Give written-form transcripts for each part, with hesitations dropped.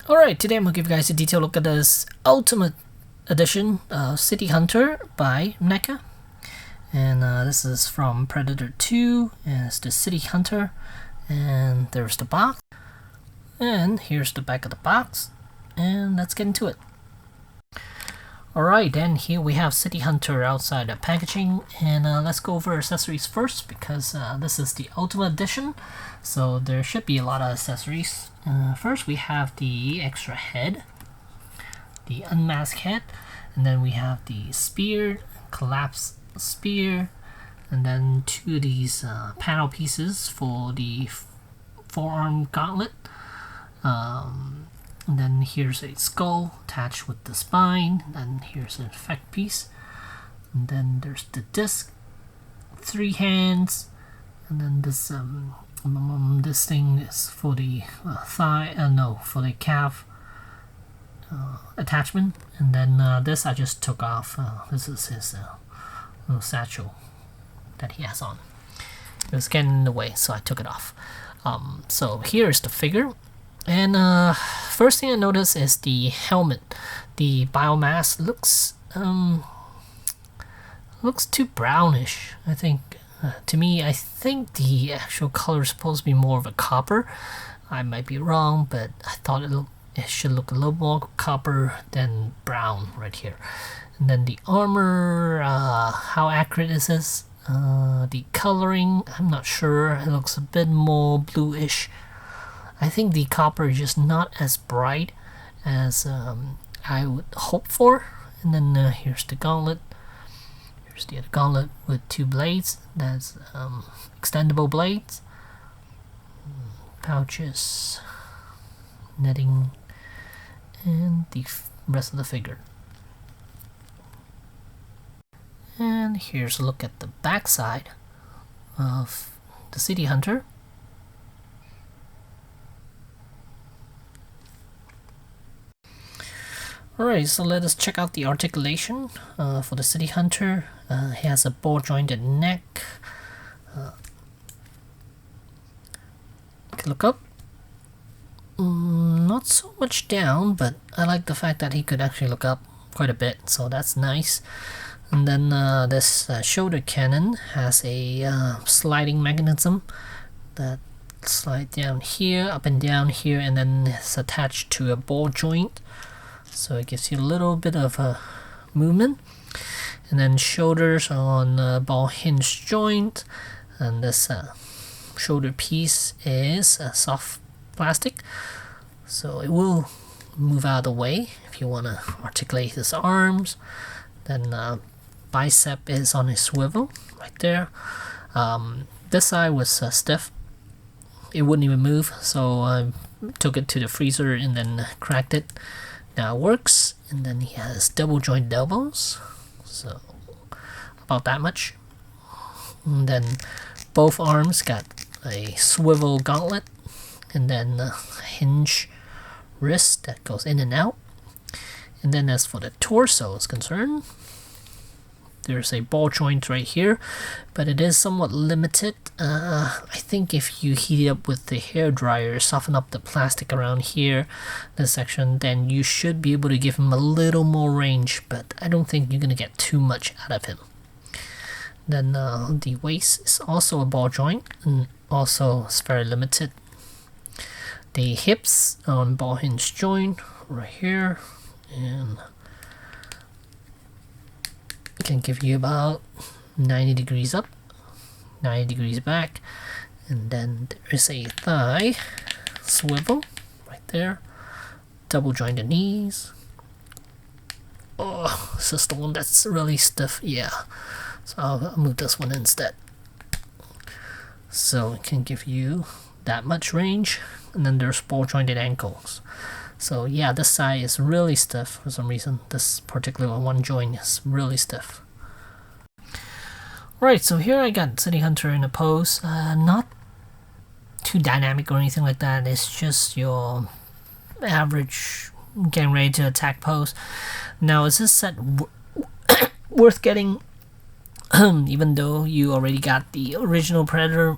Alright, today I'm going to give you guys a detailed look at this Ultimate Edition City Hunter by Neca. And this is from Predator 2, and it's the City Hunter. And there's the box. And here's the back of the box. And let's get into it. Alright, and here we have City Hunter outside the packaging. And let's go over accessories first, because this is the Ultimate Edition. So there should be a lot of accessories. First we have the extra head, the unmasked head, and then we have the spear, collapse spear, and then two of these panel pieces for the forearm gauntlet. And then here's a skull attached with the spine, then here's an effect piece, and then there's the disc, 3 hands, and then this this thing is for the for the calf attachment, and then this I just took off. This is his little satchel that he has on. It was getting in the way, so I took it off. So here's the figure, and first thing I noticed is the helmet. The biomass looks too brownish, I think. To me, I think the actual color is supposed to be more of a copper. I might be wrong, but I thought it should look a little more copper than brown right here. And then the armor, how accurate is this? The coloring, I'm not sure. It looks a bit more bluish. I think the copper is just not as bright as I would hope for. And then here's the gauntlet. The other gauntlet with 2 blades. That's extendable blades, pouches, netting, and the rest of the figure. And here's a look at the back side of the City Hunter. Alright, so let us check out the articulation for the City Hunter. He has a ball jointed neck. Look up. Not so much down, but I like the fact that he could actually look up quite a bit, so that's nice. And then this shoulder cannon has a sliding mechanism that slides down here, up and down here, and then it's attached to a ball joint. So it gives you a little bit of a movement. And then shoulders on ball hinge joint, and this shoulder piece is soft plastic, so it will move out of the way if you want to articulate his arms. Then bicep is on a swivel right there. This side was stiff, it wouldn't even move, so I took it to the freezer and then cracked it. Now it works. And then he has double jointed elbows, so about that much. And then both arms got a swivel gauntlet, and then a hinge wrist that goes in and out. And then as for the torso is concerned, there's a ball joint right here, but it is somewhat limited. I think if you heat it up with the hair dryer, soften up the plastic around here, this section, then you should be able to give him a little more range, but I don't think you're going to get too much out of him. Then the waist is also a ball joint, and also it's very limited. The hips on ball hinge joint right here, and can give you about 90 degrees up, 90 degrees back, and then there is a thigh swivel right there, double jointed knees. Oh, this is the one that's really stiff, yeah, so I'll move this one instead. So it can give you that much range. And then there's ball jointed ankles. So yeah, this side is really stiff for some reason. This particular one joint is really stiff. Right, so here I got City Hunter in a pose. Not too dynamic or anything like that. It's just your average getting ready to attack pose. Now, is this set worth getting? Even though you already got the original Predator,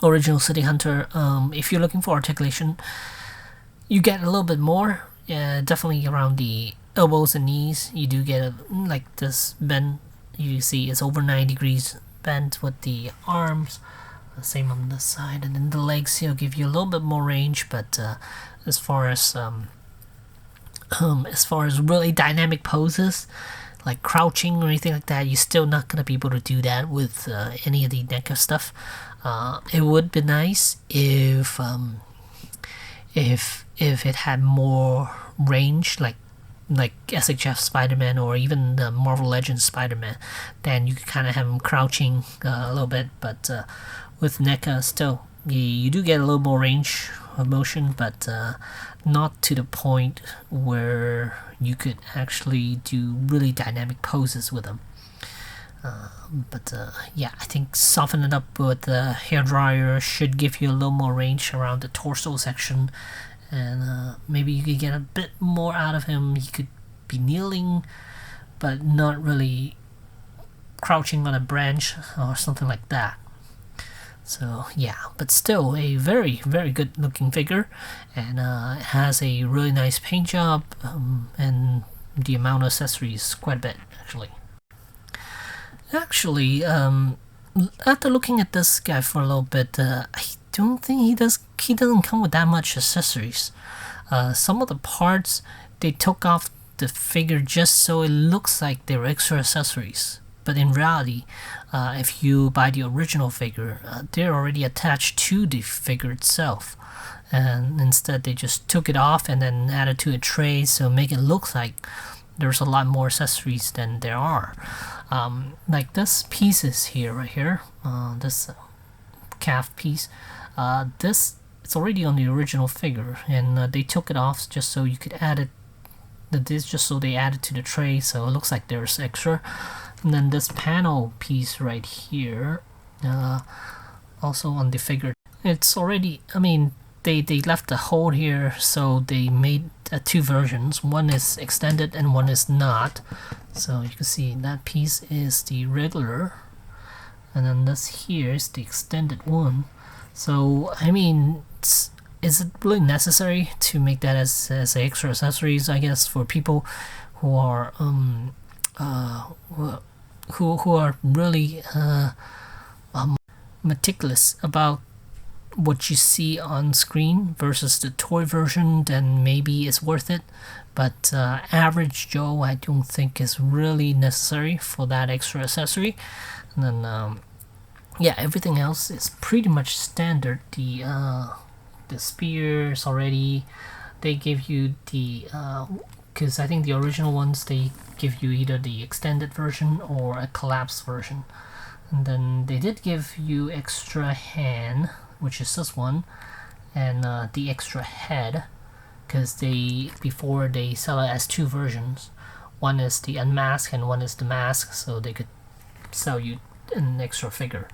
original City Hunter, if you're looking for articulation, you get a little bit more, definitely around the elbows and knees. You do get like this bend. You see it's over 90 degrees bent with the arms. Same on this side, and then the legs here give you a little bit more range. But as far as really dynamic poses, like crouching or anything like that, you're still not gonna be able to do that with any of the Neca stuff. It would be nice if it had more range, like SHF Spider-Man or even the Marvel Legends Spider-Man. Then you can kind of have him crouching a little bit, but with Neca still you do get a little more range of motion, but not to the point where you could actually do really dynamic poses with them. Yeah, I think soften it up with the hairdryer should give you a little more range around the torso section, and maybe you could get a bit more out of him. He could be kneeling but not really crouching on a branch or something like that. So yeah, but still a very, very good looking figure, and it has a really nice paint job, and the amount of accessories quite a bit actually. After looking at this guy for a little bit, I don't think he doesn't come with that much accessories. Some of the parts they took off the figure just so it looks like they're extra accessories. But in reality, if you buy the original figure, they're already attached to the figure itself. And instead they just took it off and then added to a tray, so make it look like there's a lot more accessories than there are. Like this pieces here, right here, this calf piece, it's already on the original figure, and they took it off just so you could add it. Just so they added to the tray, so it looks like there's extra. And then this panel piece right here, also on the figure, it's already, I mean, they left the hole here, so they made two versions. One is extended and one is not. So you can see that piece is the regular, and then this here is the extended one. So I mean, is it really necessary to make that as extra accessories? I guess for people who are who are really meticulous about what you see on screen versus the toy version, then maybe it's worth it. But average Joe, I don't think is really necessary for that extra accessory. And then yeah, everything else is pretty much standard. The spears already, they give you the because I think the original ones they give you either the extended version or a collapsed version, and then they did give you extra hand, which is this one, and the extra head, because before they sell it as two versions. One is the unmasked and one is the mask, so they could sell you an extra figure.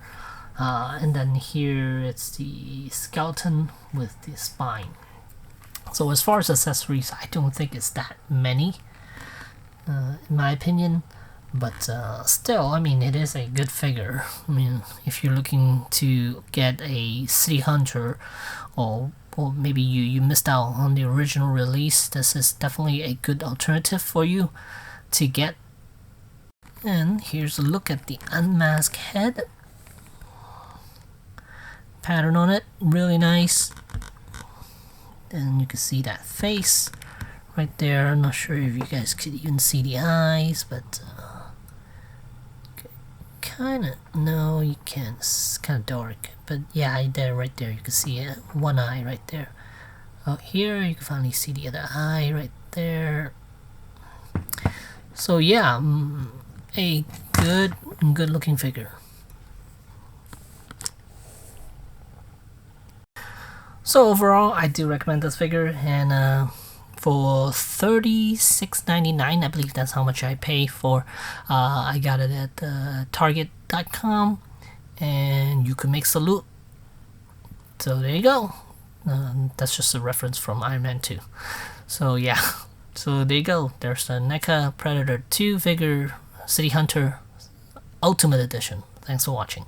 And then here it's the skeleton with the spine. So as far as accessories, I don't think it's that many, in my opinion. But still, I mean, it is a good figure. I mean, if you're looking to get a City Hunter, or maybe you missed out on the original release, this is definitely a good alternative for you to get. And here's a look at the unmasked head. Pattern on it, really nice. And you can see that face right there. I'm not sure if you guys could even see the eyes, but kinda, no, you can't. It's kinda dark, but yeah, right there you can see it. One eye right there. Out here you can finally see the other eye right there. So yeah, a good looking figure. So overall, I do recommend this figure, and for $36.99, I believe that's how much I pay for. I got it at Target.com, and you can make salute. So there you go. That's just a reference from Iron Man 2. So yeah, so there you go. There's the NECA Predator 2 figure, City Hunter Ultimate Edition. Thanks for watching.